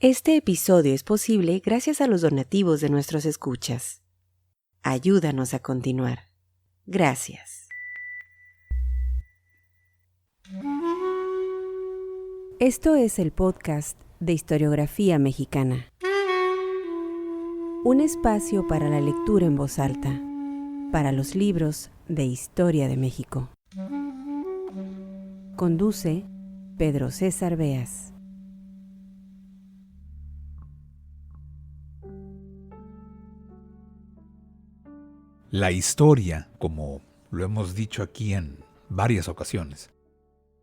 Este episodio es posible gracias a los donativos de nuestros escuchas. Ayúdanos a continuar. Gracias. Esto es el podcast de Historiografía Mexicana. Un espacio para la lectura en voz alta, para los libros de Historia de México. Conduce Pedro César Beas. La historia, como lo hemos dicho aquí en varias ocasiones,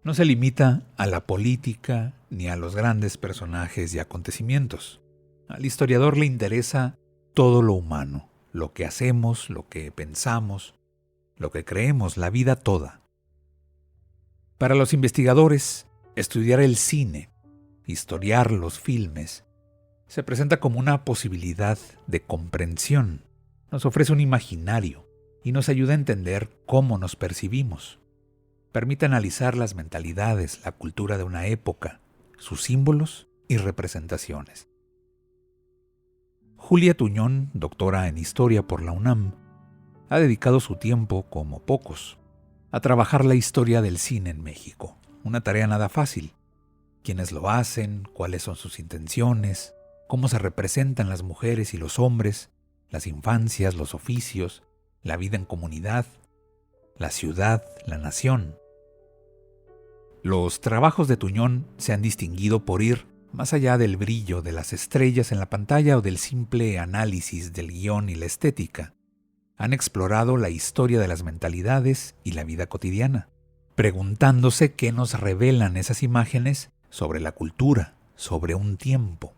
no se limita a la política ni a los grandes personajes y acontecimientos. Al historiador le interesa todo lo humano, lo que hacemos, lo que pensamos, lo que creemos, la vida toda. Para los investigadores, estudiar el cine, historiar los filmes, se presenta como una posibilidad de comprensión. Nos ofrece un imaginario y nos ayuda a entender cómo nos percibimos. Permite analizar las mentalidades, la cultura de una época, sus símbolos y representaciones. Julia Tuñón, doctora en Historia por la UNAM, ha dedicado su tiempo, como pocos, a trabajar la historia del cine en México. Una tarea nada fácil. Quiénes lo hacen, cuáles son sus intenciones, cómo se representan las mujeres y los hombres, las infancias, los oficios, la vida en comunidad, la ciudad, la nación. Los trabajos de Tuñón se han distinguido por ir más allá del brillo de las estrellas en la pantalla o del simple análisis del guión y la estética. Han explorado la historia de las mentalidades y la vida cotidiana, preguntándose qué nos revelan esas imágenes sobre la cultura, sobre un tiempo.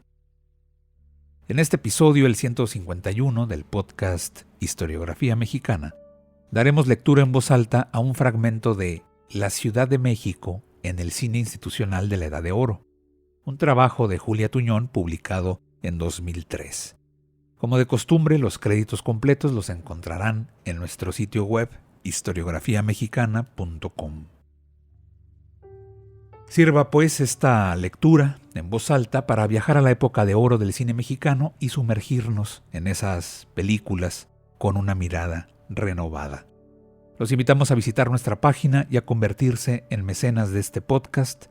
En este episodio, el 151 del podcast Historiografía Mexicana, daremos lectura en voz alta a un fragmento de La Ciudad de México en el cine institucional de la Edad de Oro, un trabajo de Julia Tuñón publicado en 2003. Como de costumbre, los créditos completos los encontrarán en nuestro sitio web historiografiamexicana.com. Sirva pues esta lectura en voz alta para viajar a la época de oro del cine mexicano y sumergirnos en esas películas con una mirada renovada. Los invitamos a visitar nuestra página y a convertirse en mecenas de este podcast.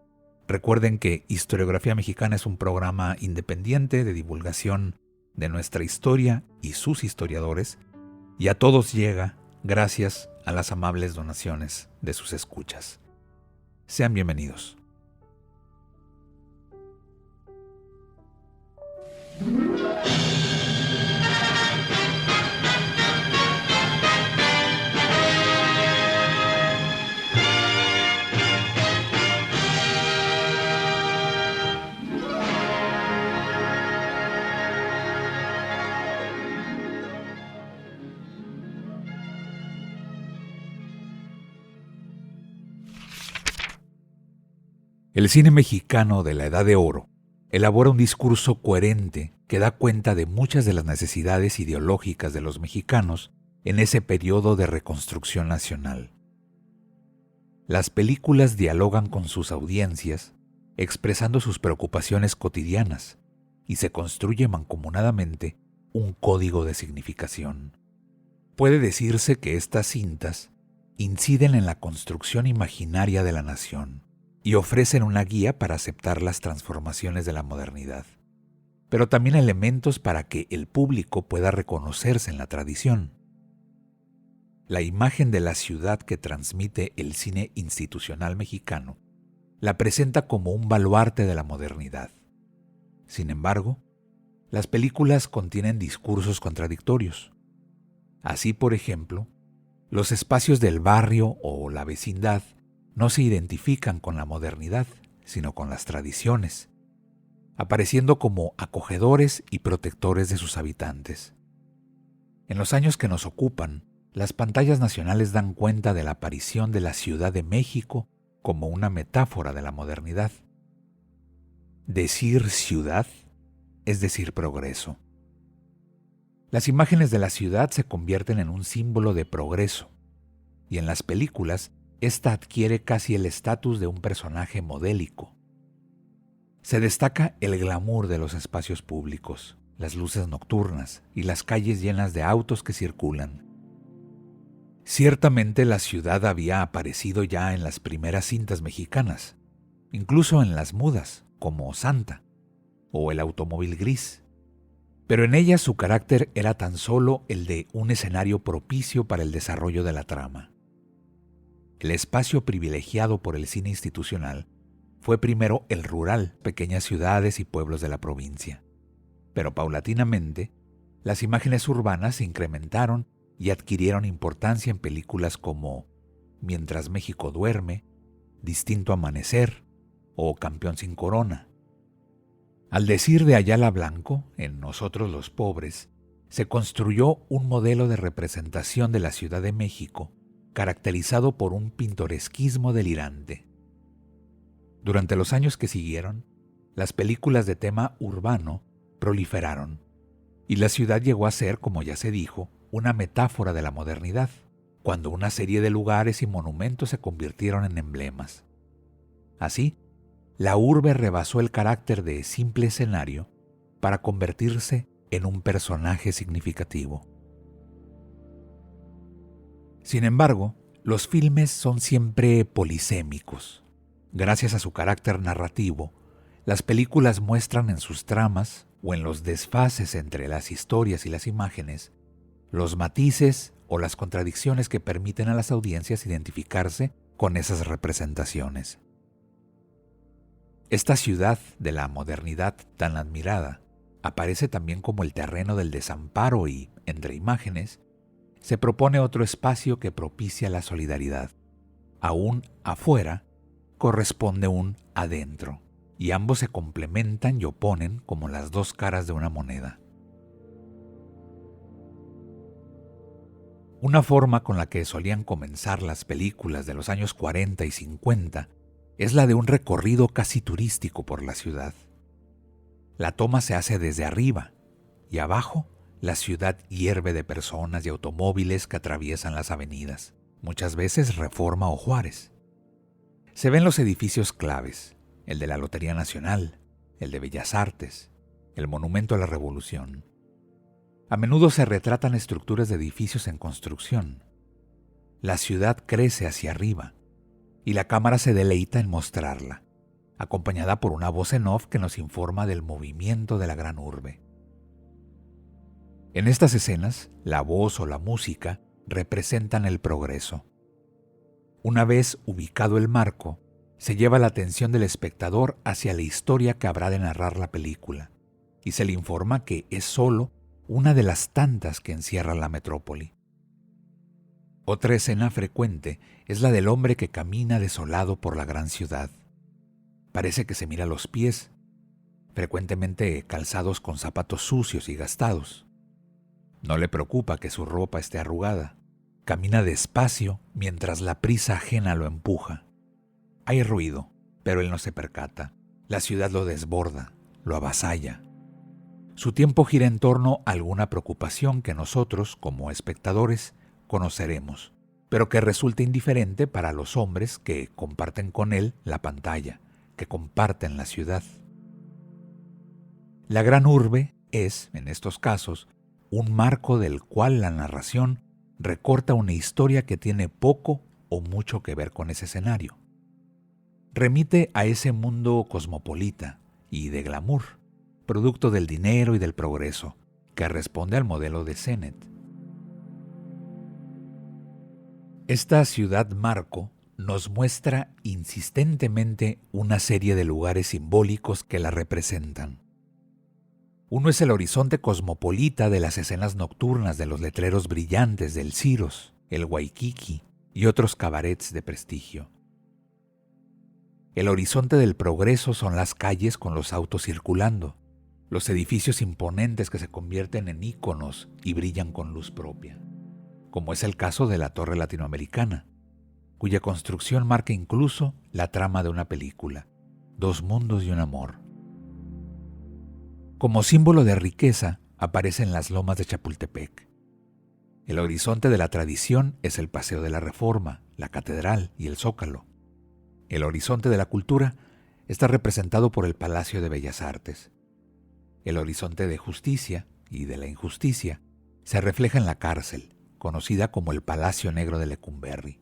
Recuerden que Historiografía Mexicana es un programa independiente de divulgación de nuestra historia y sus historiadores, y a todos llega gracias a las amables donaciones de sus escuchas. Sean bienvenidos. El cine mexicano de la Edad de Oro elabora un discurso coherente que da cuenta de muchas de las necesidades ideológicas de los mexicanos en ese periodo de reconstrucción nacional. Las películas dialogan con sus audiencias, expresando sus preocupaciones cotidianas, y se construye mancomunadamente un código de significación. Puede decirse que estas cintas inciden en la construcción imaginaria de la nación y ofrecen una guía para aceptar las transformaciones de la modernidad, pero también elementos para que el público pueda reconocerse en la tradición. La imagen de la ciudad que transmite el cine institucional mexicano la presenta como un baluarte de la modernidad. Sin embargo, las películas contienen discursos contradictorios. Así, por ejemplo, los espacios del barrio o la vecindad no se identifican con la modernidad, sino con las tradiciones, apareciendo como acogedores y protectores de sus habitantes. En los años que nos ocupan, las pantallas nacionales dan cuenta de la aparición de la Ciudad de México como una metáfora de la modernidad. Decir ciudad es decir progreso. Las imágenes de la ciudad se convierten en un símbolo de progreso, y en las películas esta adquiere casi el estatus de un personaje modélico. Se destaca el glamour de los espacios públicos, las luces nocturnas y las calles llenas de autos que circulan. Ciertamente la ciudad había aparecido ya en las primeras cintas mexicanas, incluso en las mudas, como Santa o El automóvil gris, pero en ella su carácter era tan solo el de un escenario propicio para el desarrollo de la trama. El espacio privilegiado por el cine institucional fue primero el rural, pequeñas ciudades y pueblos de la provincia. Pero paulatinamente, las imágenes urbanas se incrementaron y adquirieron importancia en películas como Mientras México duerme, Distinto amanecer o Campeón sin corona. Al decir de Ayala Blanco, en Nosotros los pobres, se construyó un modelo de representación de la Ciudad de México caracterizado por un pintoresquismo delirante. Durante los años que siguieron, las películas de tema urbano proliferaron, y la ciudad llegó a ser, como ya se dijo, una metáfora de la modernidad, cuando una serie de lugares y monumentos se convirtieron en emblemas. Así, la urbe rebasó el carácter de simple escenario para convertirse en un personaje significativo. Sin embargo, los filmes son siempre polisémicos. Gracias a su carácter narrativo, las películas muestran en sus tramas o en los desfases entre las historias y las imágenes los matices o las contradicciones que permiten a las audiencias identificarse con esas representaciones. Esta ciudad de la modernidad tan admirada aparece también como el terreno del desamparo y, entre imágenes, se propone otro espacio que propicia la solidaridad. Aún afuera corresponde un adentro, y ambos se complementan y oponen como las dos caras de una moneda. Una forma con la que solían comenzar las películas de los años 40 y 50 es la de un recorrido casi turístico por la ciudad. La toma se hace desde arriba, y abajo la ciudad hierve de personas y automóviles que atraviesan las avenidas, muchas veces Reforma o Juárez. Se ven los edificios claves, el de la Lotería Nacional, el de Bellas Artes, el Monumento a la Revolución. A menudo se retratan estructuras de edificios en construcción. La ciudad crece hacia arriba, y la cámara se deleita en mostrarla, acompañada por una voz en off que nos informa del movimiento de la gran urbe. En estas escenas, la voz o la música representan el progreso. Una vez ubicado el marco, se lleva la atención del espectador hacia la historia que habrá de narrar la película, y se le informa que es solo una de las tantas que encierra la metrópoli. Otra escena frecuente es la del hombre que camina desolado por la gran ciudad. Parece que se mira los pies, frecuentemente calzados con zapatos sucios y gastados. No le preocupa que su ropa esté arrugada. Camina despacio mientras la prisa ajena lo empuja. Hay ruido, pero él no se percata. La ciudad lo desborda, lo avasalla. Su tiempo gira en torno a alguna preocupación que nosotros, como espectadores, conoceremos, pero que resulta indiferente para los hombres que comparten con él la pantalla, que comparten la ciudad. La gran urbe es, en estos casos, un marco del cual la narración recorta una historia que tiene poco o mucho que ver con ese escenario. Remite a ese mundo cosmopolita y de glamour, producto del dinero y del progreso, que responde al modelo de Sennett. Esta ciudad marco nos muestra insistentemente una serie de lugares simbólicos que la representan. Uno es el horizonte cosmopolita de las escenas nocturnas de los letreros brillantes del Ciros, el Waikiki y otros cabarets de prestigio. El horizonte del progreso son las calles con los autos circulando, los edificios imponentes que se convierten en íconos y brillan con luz propia, como es el caso de la Torre Latinoamericana, cuya construcción marca incluso la trama de una película, Dos mundos y un amor. Como símbolo de riqueza aparecen las lomas de Chapultepec. El horizonte de la tradición es el Paseo de la Reforma, la Catedral y el Zócalo. El horizonte de la cultura está representado por el Palacio de Bellas Artes. El horizonte de justicia y de la injusticia se refleja en la cárcel, conocida como el Palacio Negro de Lecumberri.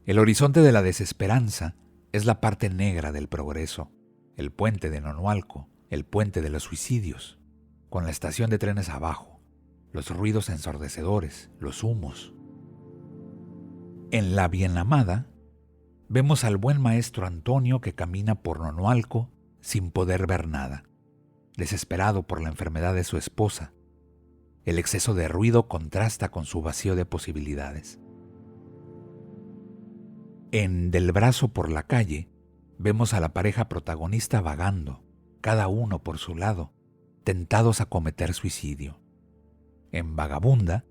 El horizonte de la desesperanza es la parte negra del progreso, el puente de Nonualco, el puente de los suicidios, con la estación de trenes abajo, los ruidos ensordecedores, los humos. En La Bien Amada, vemos al buen maestro Antonio que camina por Nonualco sin poder ver nada, desesperado por la enfermedad de su esposa. El exceso de ruido contrasta con su vacío de posibilidades. En Del brazo por la calle, vemos a la pareja protagonista vagando, cada uno por su lado, tentados a cometer suicidio. En Vagabunda,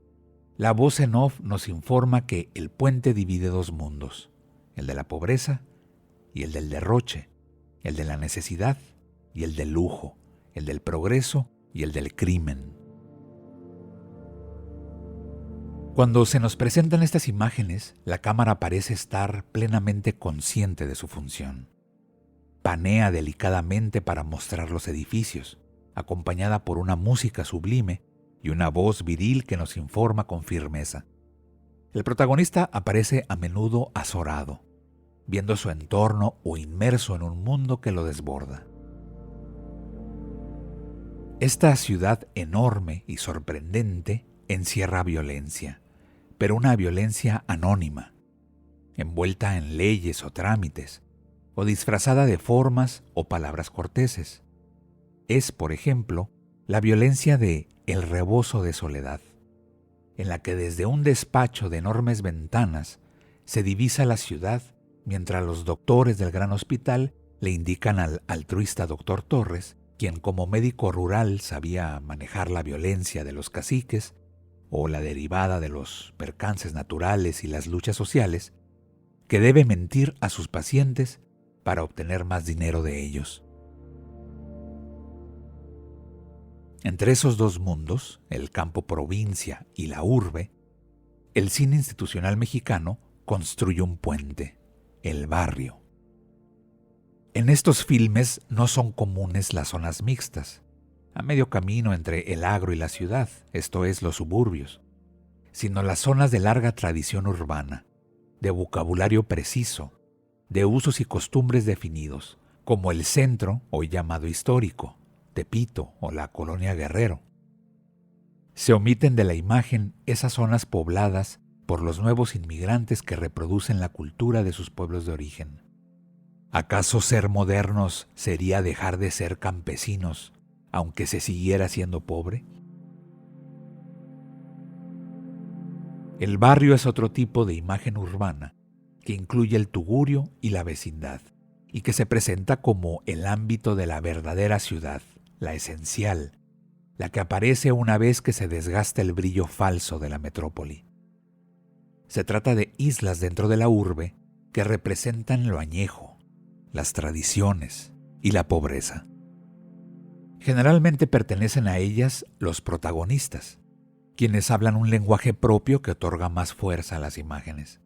la voz en off nos informa que el puente divide dos mundos, el de la pobreza y el del derroche, el de la necesidad y el del lujo, el del progreso y el del crimen. Cuando se nos presentan estas imágenes, la cámara parece estar plenamente consciente de su función. Panea delicadamente para mostrar los edificios, acompañada por una música sublime y una voz viril que nos informa con firmeza. El protagonista aparece a menudo azorado, viendo su entorno o inmerso en un mundo que lo desborda. Esta ciudad enorme y sorprendente encierra violencia, pero una violencia anónima, envuelta en leyes o trámites, o disfrazada de formas o palabras corteses. Es, por ejemplo, la violencia de El rebozo de soledad, en la que desde un despacho de enormes ventanas se divisa la ciudad mientras los doctores del gran hospital le indican al altruista doctor Torres, quien como médico rural sabía manejar la violencia de los caciques o la derivada de los percances naturales y las luchas sociales, que debe mentir a sus pacientes para obtener más dinero de ellos. Entre esos dos mundos, el campo provincia y la urbe, el cine institucional mexicano construye un puente, el barrio. En estos filmes no son comunes las zonas mixtas, a medio camino entre el agro y la ciudad, esto es, los suburbios, sino las zonas de larga tradición urbana, de vocabulario preciso, de usos y costumbres definidos, como el centro, hoy llamado histórico, Tepito o la colonia Guerrero. Se omiten de la imagen esas zonas pobladas por los nuevos inmigrantes que reproducen la cultura de sus pueblos de origen. ¿Acaso ser modernos sería dejar de ser campesinos, aunque se siguiera siendo pobre? El barrio es otro tipo de imagen urbana que incluye el tugurio y la vecindad, y que se presenta como el ámbito de la verdadera ciudad, la esencial, la que aparece una vez que se desgasta el brillo falso de la metrópoli. Se trata de islas dentro de la urbe que representan lo añejo, las tradiciones y la pobreza. Generalmente pertenecen a ellas los protagonistas, quienes hablan un lenguaje propio que otorga más fuerza a las imágenes.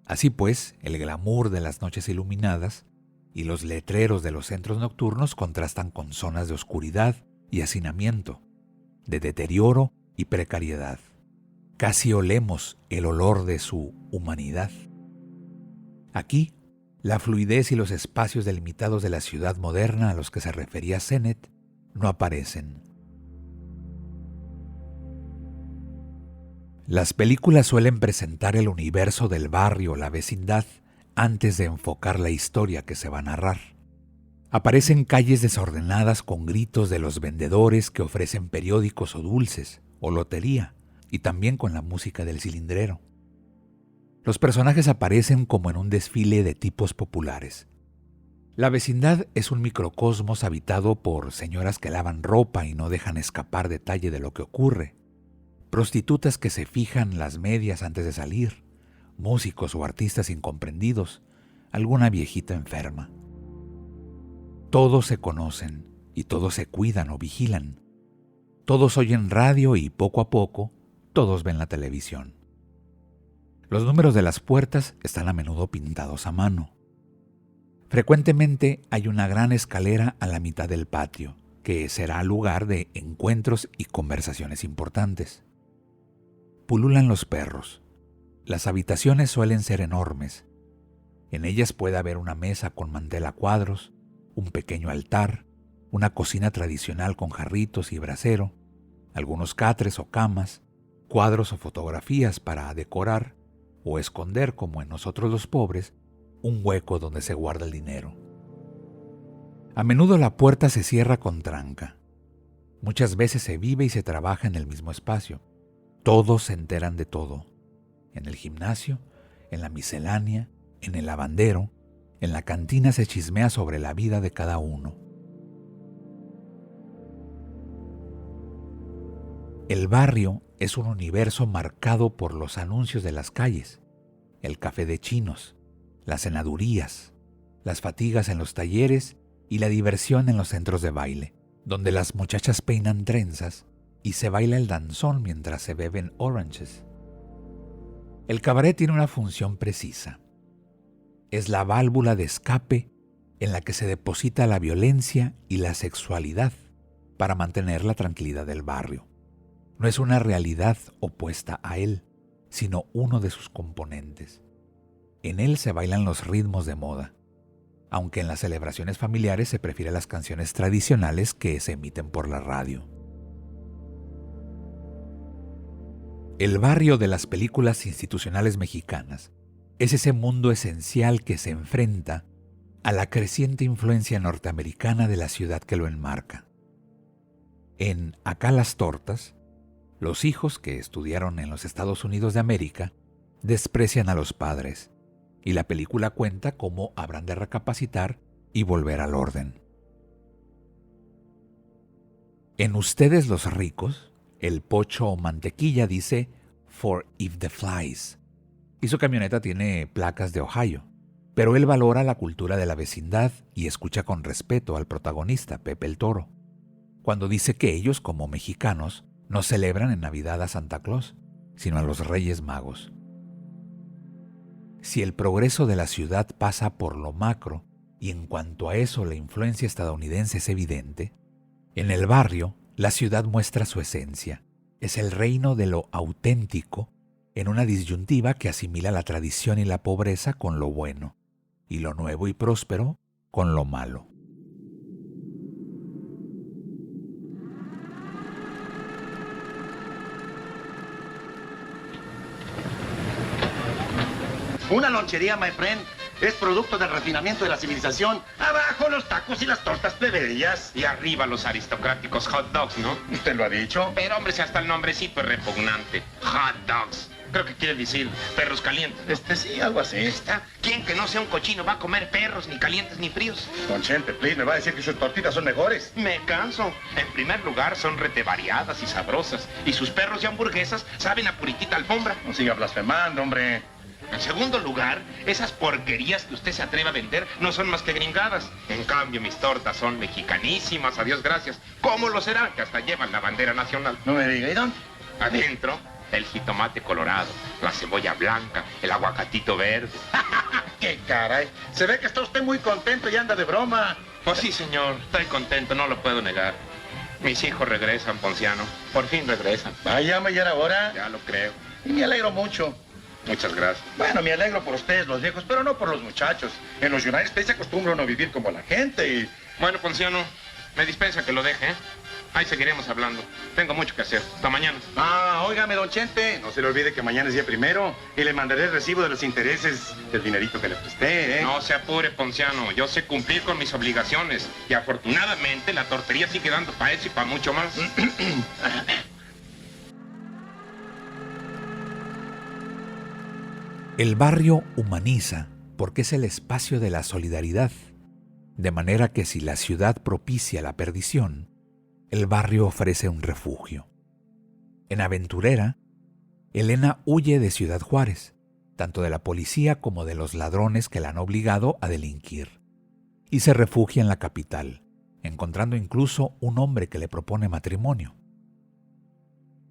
Así pues, el glamour de las noches iluminadas y los letreros de los centros nocturnos contrastan con zonas de oscuridad y hacinamiento, de deterioro y precariedad. Casi olemos el olor de su humanidad. Aquí, la fluidez y los espacios delimitados de la ciudad moderna a los que se refería Sennett no aparecen. Las películas suelen presentar el universo del barrio o la vecindad antes de enfocar la historia que se va a narrar. Aparecen calles desordenadas con gritos de los vendedores que ofrecen periódicos o dulces, o lotería, y también con la música del cilindrero. Los personajes aparecen como en un desfile de tipos populares. La vecindad es un microcosmos habitado por señoras que lavan ropa y no dejan escapar detalle de lo que ocurre, prostitutas que se fijan las medias antes de salir, músicos o artistas incomprendidos, alguna viejita enferma. Todos se conocen y todos se cuidan o vigilan. Todos oyen radio y poco a poco todos ven la televisión. Los números de las puertas están a menudo pintados a mano. Frecuentemente hay una gran escalera a la mitad del patio, que será lugar de encuentros y conversaciones importantes. Pululan los perros. Las habitaciones suelen ser enormes. En ellas puede haber una mesa con mantel a cuadros, un pequeño altar, una cocina tradicional con jarritos y brasero, algunos catres o camas, cuadros o fotografías para decorar o esconder, como en Nosotros los Pobres, un hueco donde se guarda el dinero. A menudo la puerta se cierra con tranca. Muchas veces se vive y se trabaja en el mismo espacio. Todos se enteran de todo. En el gimnasio, en la miscelánea, en el lavandero, en la cantina se chismea sobre la vida de cada uno. El barrio es un universo marcado por los anuncios de las calles, el café de chinos, las cenadurías, las fatigas en los talleres y la diversión en los centros de baile, donde las muchachas peinan trenzas y se baila el danzón mientras se beben oranges. El cabaret tiene una función precisa. Es la válvula de escape en la que se deposita la violencia y la sexualidad para mantener la tranquilidad del barrio. No es una realidad opuesta a él, sino uno de sus componentes. En él se bailan los ritmos de moda, aunque en las celebraciones familiares se prefieren las canciones tradicionales que se emiten por la radio. El barrio de las películas institucionales mexicanas es ese mundo esencial que se enfrenta a la creciente influencia norteamericana de la ciudad que lo enmarca. En Acá las tortas, los hijos que estudiaron en los Estados Unidos de América desprecian a los padres, y la película cuenta cómo habrán de recapacitar y volver al orden. En Ustedes los ricos, el Pocho Mantequilla dice "For if the flies", y su camioneta tiene placas de Ohio, pero él valora la cultura de la vecindad y escucha con respeto al protagonista, Pepe el Toro, cuando dice que ellos, como mexicanos, no celebran en Navidad a Santa Claus, sino a los Reyes Magos. Si el progreso de la ciudad pasa por lo macro, y en cuanto a eso la influencia estadounidense es evidente, en el barrio la ciudad muestra su esencia. Es el reino de lo auténtico en una disyuntiva que asimila la tradición y la pobreza con lo bueno, y lo nuevo y próspero con lo malo. Una lonchería, my friend, es producto del refinamiento de la civilización. Abajo los tacos y las tortas plebeyas. Y arriba los aristocráticos hot dogs, ¿no? ¿Usted lo ha dicho? Pero hombre, si hasta el nombrecito es repugnante. Hot dogs. Creo que quiere decir perros calientes. Sí, algo así. ¿Está? ¿Quién que no sea un cochino va a comer perros ni calientes ni fríos? Don Chente, please, me va a decir que sus tortitas son mejores. Me canso. En primer lugar, son rete variadas y sabrosas. Y sus perros y hamburguesas saben a puritita alfombra. No siga blasfemando, hombre. En segundo lugar, esas porquerías que usted se atreve a vender no son más que gringadas. En cambio, mis tortas son mexicanísimas, a Dios gracias. ¿Cómo lo será? Que hasta llevan la bandera nacional. No me diga, ¿y dónde? Adentro, el jitomate colorado, la cebolla blanca, el aguacatito verde. ¡Qué caray! Se ve que está usted muy contento y anda de broma. Pues sí, señor, estoy contento, no lo puedo negar. Mis hijos regresan, Ponciano. Por fin regresan. Vaya, ya era hora. Ya lo creo. Y me alegro mucho. Muchas gracias. Bueno, me alegro por ustedes, los viejos, pero no por los muchachos. En los United States se acostumbra uno a vivir como la gente y... Bueno, Ponciano, me dispensa que lo deje, ¿eh? Ahí seguiremos hablando. Tengo mucho que hacer. Hasta mañana. Óigame, don Chente, no se le olvide que mañana es día primero y le mandaré el recibo de los intereses del dinerito que le presté, ¿eh? No se apure, Ponciano. Yo sé cumplir con mis obligaciones. Y afortunadamente la tortería sigue dando para eso y para mucho más. El barrio humaniza porque es el espacio de la solidaridad, de manera que si la ciudad propicia la perdición, el barrio ofrece un refugio. En Aventurera, Elena huye de Ciudad Juárez, tanto de la policía como de los ladrones que la han obligado a delinquir, y se refugia en la capital, encontrando incluso un hombre que le propone matrimonio.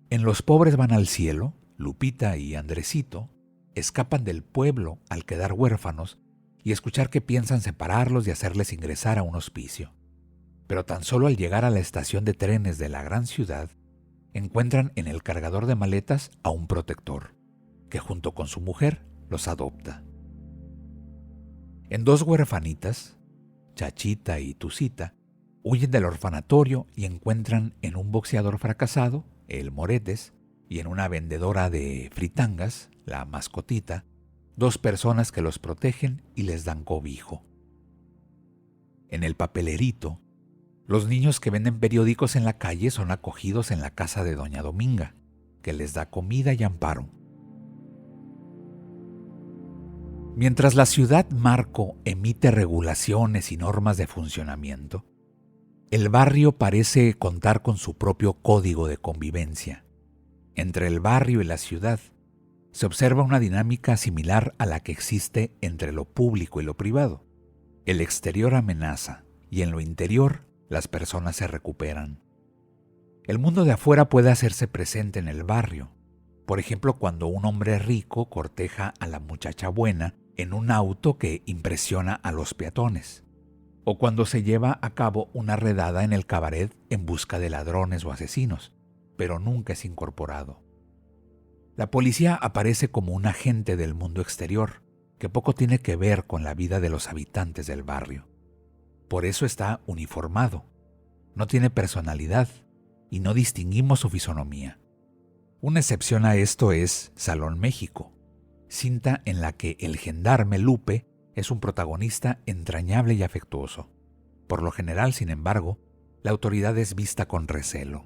En Los pobres van al cielo, Lupita y Andresito escapan del pueblo al quedar huérfanos y escuchar que piensan separarlos y hacerles ingresar a un hospicio. Pero tan solo al llegar a la estación de trenes de la gran ciudad, encuentran en el cargador de maletas a un protector, que junto con su mujer los adopta. En dos huerfanitas, Chachita y Tucita, huyen del orfanatorio y encuentran en un boxeador fracasado, el Moretes, y en una vendedora de fritangas, la Mascotita, dos personas que los protegen y les dan cobijo. En el Papelerito, los niños que venden periódicos en la calle son acogidos en la casa de Doña Dominga, que les da comida y amparo. Mientras la ciudad marco emite regulaciones y normas de funcionamiento, el barrio parece contar con su propio código de convivencia. Entre el barrio y la ciudad se observa una dinámica similar a la que existe entre lo público y lo privado. El exterior amenaza y en lo interior las personas se recuperan. El mundo de afuera puede hacerse presente en el barrio. Por ejemplo, cuando un hombre rico corteja a la muchacha buena en un auto que impresiona a los peatones, o cuando se lleva a cabo una redada en el cabaret en busca de ladrones o asesinos, pero nunca es incorporado. La policía aparece como un agente del mundo exterior, que poco tiene que ver con la vida de los habitantes del barrio. Por eso está uniformado, no tiene personalidad y no distinguimos su fisonomía. Una excepción a esto es Salón México, cinta en la que el gendarme Lupe es un protagonista entrañable y afectuoso. Por lo general, sin embargo, la autoridad es vista con recelo.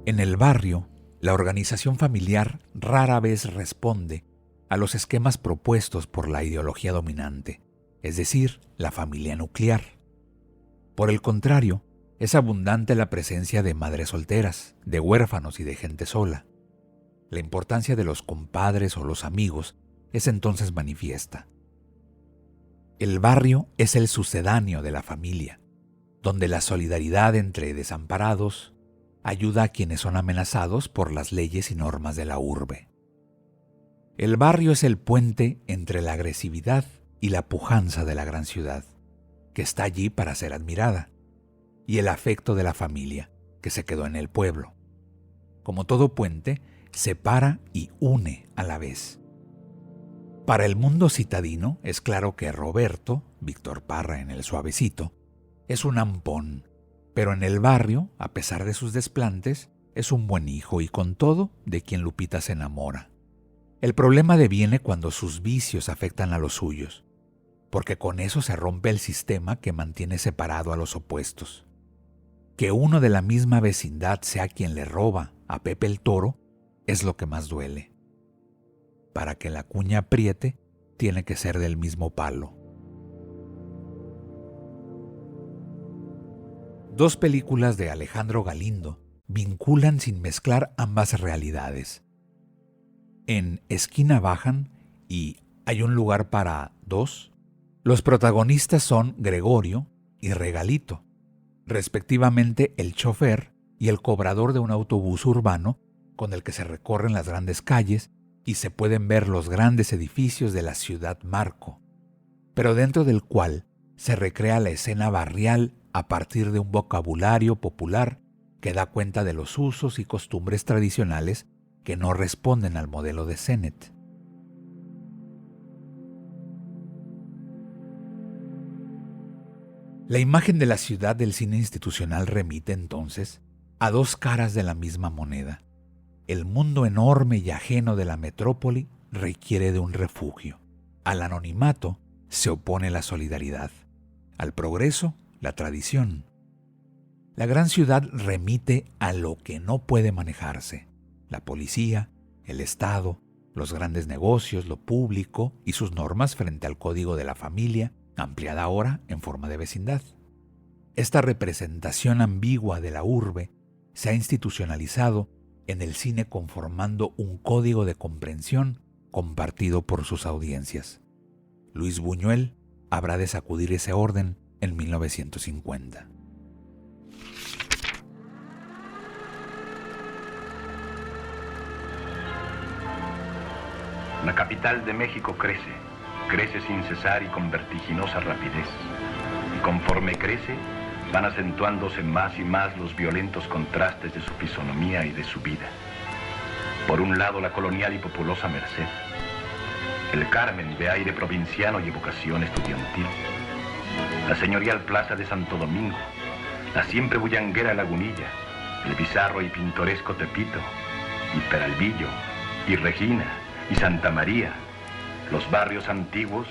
En el barrio, la organización familiar rara vez responde a los esquemas propuestos por la ideología dominante, es decir, la familia nuclear. Por el contrario, es abundante la presencia de madres solteras, de huérfanos y de gente sola. La importancia de los compadres o los amigos es entonces manifiesta. El barrio es el sucedáneo de la familia, donde la solidaridad entre desamparados ayuda a quienes son amenazados por las leyes y normas de la urbe. El barrio es el puente entre la agresividad y la pujanza de la gran ciudad, que está allí para ser admirada, y el afecto de la familia, que se quedó en el pueblo. Como todo puente, separa y une a la vez. Para el mundo citadino es claro que Roberto, Víctor Parra en El Suavecito, es un ampón, pero en el barrio, a pesar de sus desplantes, es un buen hijo y con todo de quien Lupita se enamora. El problema deviene cuando sus vicios afectan a los suyos, porque con eso se rompe el sistema que mantiene separado a los opuestos. Que uno de la misma vecindad sea quien le roba a Pepe el Toro es lo que más duele. Para que la cuña apriete, tiene que ser del mismo palo. Dos películas de Alejandro Galindo vinculan sin mezclar ambas realidades. En Esquina Bajan y Hay un lugar para dos, los protagonistas son Gregorio y Regalito, respectivamente el chofer y el cobrador de un autobús urbano con el que se recorren las grandes calles y se pueden ver los grandes edificios de la ciudad marco, pero dentro del cual se recrea la escena barrial a partir de un vocabulario popular que da cuenta de los usos y costumbres tradicionales que no responden al modelo de Sennett. La imagen de la ciudad del cine institucional remite entonces a dos caras de la misma moneda. El mundo enorme y ajeno de la metrópoli requiere de un refugio. Al anonimato se opone la solidaridad. Al progreso, la tradición. La gran ciudad remite a lo que no puede manejarse: la policía, el Estado, los grandes negocios, lo público y sus normas frente al código de la familia, ampliada ahora en forma de vecindad. Esta representación ambigua de la urbe se ha institucionalizado en el cine conformando un código de comprensión compartido por sus audiencias. Luis Buñuel habrá de sacudir ese orden en 1950. La capital de México crece sin cesar y con vertiginosa rapidez. Y conforme crece, van acentuándose más y más los violentos contrastes de su fisonomía y de su vida. Por un lado, la colonial y populosa Merced, el Carmen de aire provinciano y evocación estudiantil, la señorial Plaza de Santo Domingo, la siempre bullanguera Lagunilla, el bizarro y pintoresco Tepito, y Peralvillo, y Regina, y Santa María, los barrios antiguos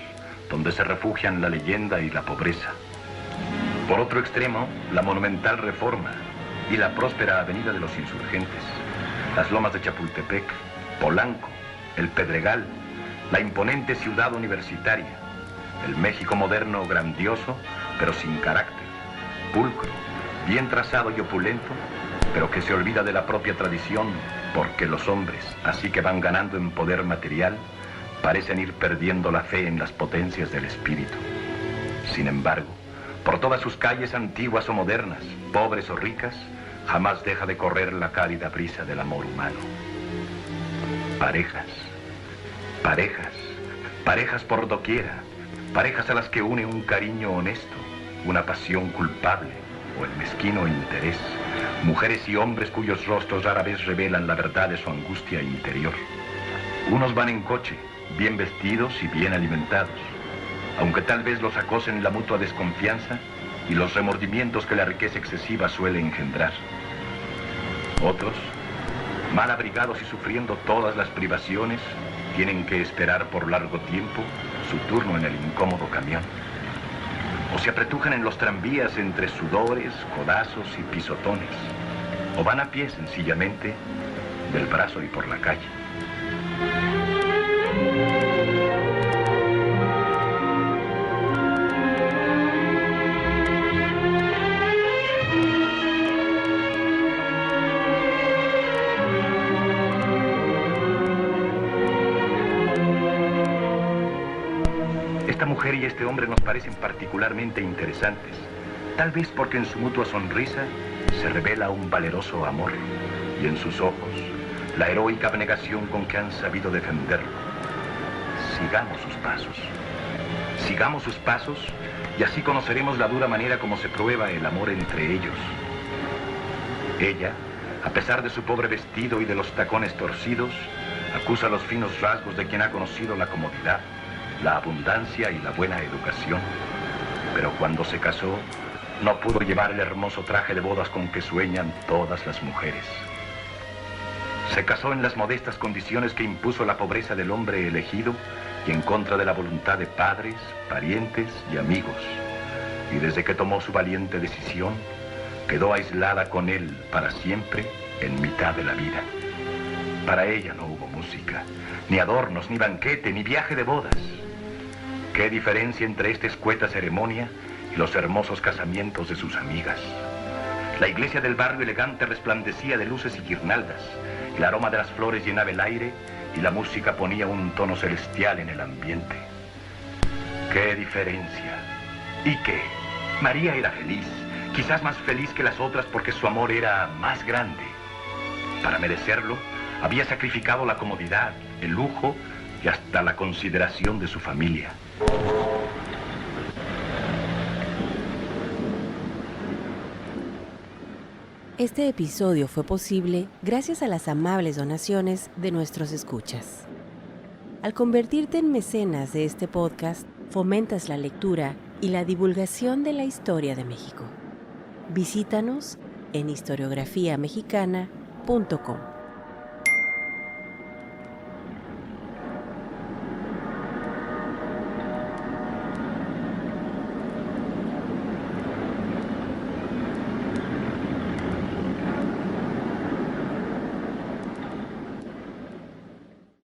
donde se refugian la leyenda y la pobreza. Por otro extremo, la monumental Reforma y la próspera Avenida de los Insurgentes, las lomas de Chapultepec, Polanco, el Pedregal, la imponente ciudad universitaria, el México moderno grandioso, pero sin carácter, pulcro, bien trazado y opulento, pero que se olvida de la propia tradición, porque los hombres, así que van ganando en poder material, parecen ir perdiendo la fe en las potencias del espíritu. Sin embargo, por todas sus calles antiguas o modernas, pobres o ricas, jamás deja de correr la cálida brisa del amor humano. Parejas, parejas, parejas por doquiera, parejas a las que une un cariño honesto, una pasión culpable o el mezquino interés, mujeres y hombres cuyos rostros rara vez revelan la verdad de su angustia interior. Unos van en coche, bien vestidos y bien alimentados, aunque tal vez los acosen la mutua desconfianza y los remordimientos que la riqueza excesiva suele engendrar. Otros, mal abrigados y sufriendo todas las privaciones, tienen que esperar por largo tiempo su turno en el incómodo camión. O se apretujan en los tranvías entre sudores, codazos y pisotones. O van a pie sencillamente del brazo y por la calle. Esta mujer y este hombre nos parecen particularmente interesantes, tal vez porque en su mutua sonrisa se revela un valeroso amor y en sus ojos la heroica abnegación con que han sabido defenderlo. Sigamos sus pasos y así conoceremos la dura manera como se prueba el amor entre ellos. Ella, a pesar de su pobre vestido y de los tacones torcidos, acusa los finos rasgos de quien ha conocido la comodidad, la abundancia y la buena educación. Pero cuando se casó, no pudo llevar el hermoso traje de bodas con que sueñan todas las mujeres. Se casó en las modestas condiciones que impuso la pobreza del hombre elegido y en contra de la voluntad de padres, parientes y amigos. Y desde que tomó su valiente decisión, quedó aislada con él para siempre en mitad de la vida. Para ella no hubo música, ni adornos, ni banquete, ni viaje de bodas. ¿Qué diferencia entre esta escueta ceremonia y los hermosos casamientos de sus amigas? La iglesia del barrio elegante resplandecía de luces y guirnaldas, el aroma de las flores llenaba el aire y la música ponía un tono celestial en el ambiente. ¡Qué diferencia! ¿Y qué? María era feliz, quizás más feliz que las otras porque su amor era más grande. Para merecerlo, había sacrificado la comodidad, el lujo y hasta la consideración de su familia. Este episodio fue posible gracias a las amables donaciones de nuestros escuchas. Al convertirte en mecenas de este podcast, fomentas la lectura y la divulgación de la historia de México. Visítanos en historiografiamexicana.com.